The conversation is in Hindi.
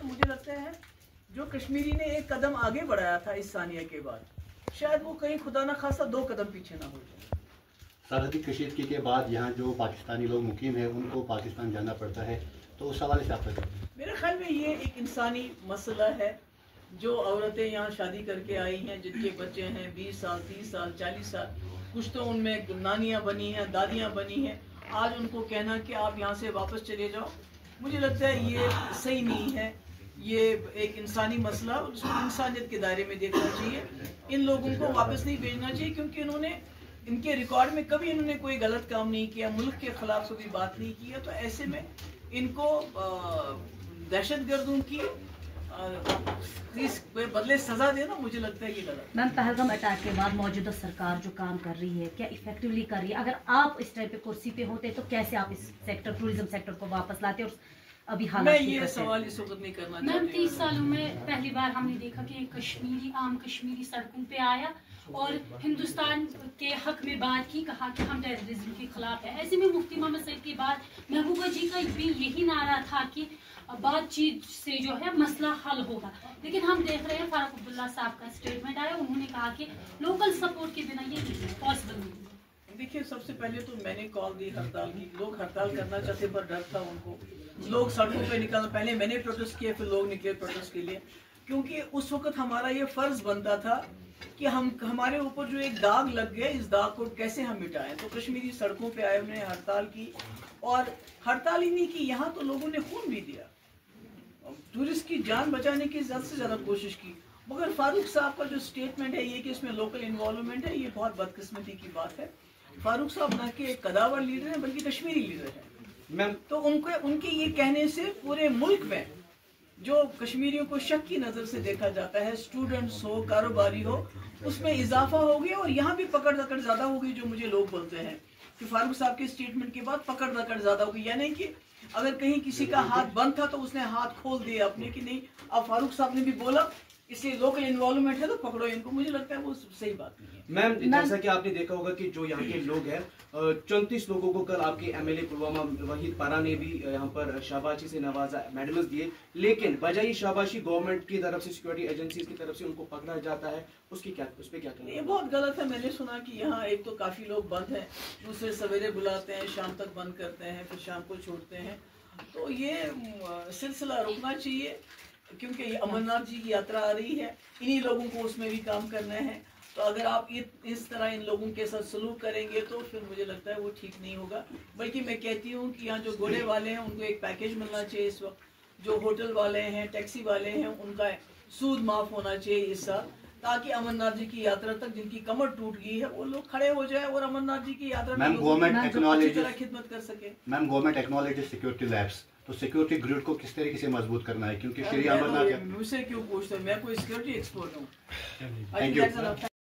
मुझे लगता है जो कश्मीरी ने एक कदम आगे बढ़ाया था इस सानिया के बाद, शायद वो कहीं खुदा न खासा 2 कदम पीछे ना हो जाए। सरहदी कशीदगी के बाद यहाँ जो पाकिस्तानी लोग मुकीम हैं उनको पाकिस्तान जाना पड़ता है, तो उस हवाले से आपका क्या? मेरे ख्याल में ये एक इंसानी मसला है। जो औरतें यहाँ शादी करके आई हैं, जिनके बच्चे हैं 20 साल 30 साल 40 साल, कुछ तो उनमें नानियाँ बनी हैं, दादियाँ बनी हैं, आज उनको कहना कि आप यहाँ से वापस चले जाओ, मुझे लगता है ये सही नहीं है। ये एक इंसानी मसला, उसको इंसानियत के दायरे में देखना चाहिए। इन लोगों को वापस नहीं भेजना चाहिए, क्योंकि इन्होंने इनके रिकॉर्ड में कभी इन्होंने कोई गलत काम नहीं किया, मुल्क के खिलाफ कभी बात नहीं की है। तो ऐसे में इनको दहशतगर्दों की बदले सजा देना, मुझे लगता है ये गलत। मैम, पहलगाम अटैक के बाद मौजूदा सरकार जो काम कर रही है, क्या इफेक्टिवली कर रही है? अगर आप इस टाइप पे कुर्सी पे होते तो कैसे आप इस सेक्टर, टूरिज्म सेक्टर को वापस लाते? और अभी मैं ये सवाल इस वक्त नहीं करना चाहती। मैम, 30 सालों में पहली बार हमने देखा कि एक आम कश्मीरी सड़कों पे आया और हिंदुस्तान के हक में बात की, कहा कि हम टेररिज्म के खिलाफ है। ऐसे में मुफ्ती मोहम्मद सईद के बाद महबूबा जी का भी यही नारा था कि बातचीत से जो है मसला हल होगा, लेकिन हम देख रहे हैं फारूक अब्दुल्ला साहब का स्टेटमेंट आया, उन्होंने कहा कि लोकल सपोर्ट के बिना ये पॉसिबल नहीं है। देखिए, सबसे पहले तो मैंने कॉल दी हड़ताल की, लोग हड़ताल करना चाहते पर डर था उनको, लोग सड़कों पे निकलना, पहले मैंने प्रोटेस्ट किया, फिर लोग निकले प्रोटेस्ट के लिए, क्योंकि उस वक्त हमारा ये फर्ज बनता था कि हमारे ऊपर जो एक दाग लग गया, इस दाग को कैसे हम मिटाएं। तो कश्मीरी सड़कों पे आए, उन्होंने हड़ताल की, और हड़ताल ही नहीं की, यहाँ तो लोगों ने खून भी दिया, टूरिस्ट की जान बचाने की ज्यादा से ज्यादा कोशिश की। मगर फारूक साहब का जो स्टेटमेंट है ये कि इसमें लोकल इन्वॉल्वमेंट है, ये बहुत बदकिस्मती की बात है। फारूक साहब न के कदावर लीडर हैं, बल्कि कश्मीरी लीडर हैं। तो उनके ये कहने से पूरे मुल्क में जो कश्मीरियों को शक की नजर से देखा जाता है, स्टूडेंट्स हो, कारोबारी हो, उसमें इजाफा हो गया, और यहाँ भी पकड़ दकड़ ज्यादा हो गई। जो मुझे लोग बोलते हैं कि फारूक साहब के स्टेटमेंट के बाद पकड़ दकड़ ज्यादा हो गई, यानी कि अगर कहीं किसी का हाथ बंद था तो उसने हाथ खोल दिया अपने, कि नहीं अब फारूक साहब ने भी बोला, इसलिए लोकल इन्वॉल्वमेंट है तो पकड़ो इनको। मुझे लगता है वो सही बात नहीं है। मैम, जैसा कि आपने देखा होगा कि जो यहाँ के लोग हैं, 34 लोगों को कल आपके एमएलए पुलवामा वहीद पारा ने भी यहाँ पर शाबाशी से नवाजा, मेडल्स दिए, लेकिन बजाय शाबाशी गवर्नमेंट की तरफ से, सिक्योरिटी एजेंसीज की तरफ से उनको पकड़ा जाता है, उस पर क्या कहना? ये बहुत गलत है। मैंने सुना कि यहाँ एक तो काफी लोग बंद हैं, दूसरे सवेरे बुलाते हैं, शाम तक बंद करते हैं, फिर शाम को छोड़ते हैं। तो ये सिलसिला रुकना चाहिए, क्योंकि ये अमरनाथ जी की यात्रा आ रही है, इन्हीं लोगों को उसमें भी काम करना है। तो अगर आप इस तरह इन लोगों के साथ सलूक करेंगे तो फिर मुझे लगता है वो ठीक नहीं होगा। बल्कि मैं कहती हूँ कि यहाँ जो घोड़े वाले हैं उनको एक पैकेज मिलना चाहिए इस वक्त, जो होटल वाले हैं, टैक्सी वाले हैं, उनका सूद माफ होना चाहिए इस साल, ताकि अमरनाथ जी की यात्रा तक जिनकी कमर टूट गई है वो लोग खड़े हो जाए और अमरनाथ जी की यात्रा में खिदमत कर सके। Ma'am, government acknowledges security labs, तो सिक्योरिटी ग्रिड को किस तरीके से मजबूत करना है, क्योंकि श्री अमरनाथ, मुझसे क्यों पूछते हैं, मैं कोई सिक्योरिटी एक्सपर्ट हूँ।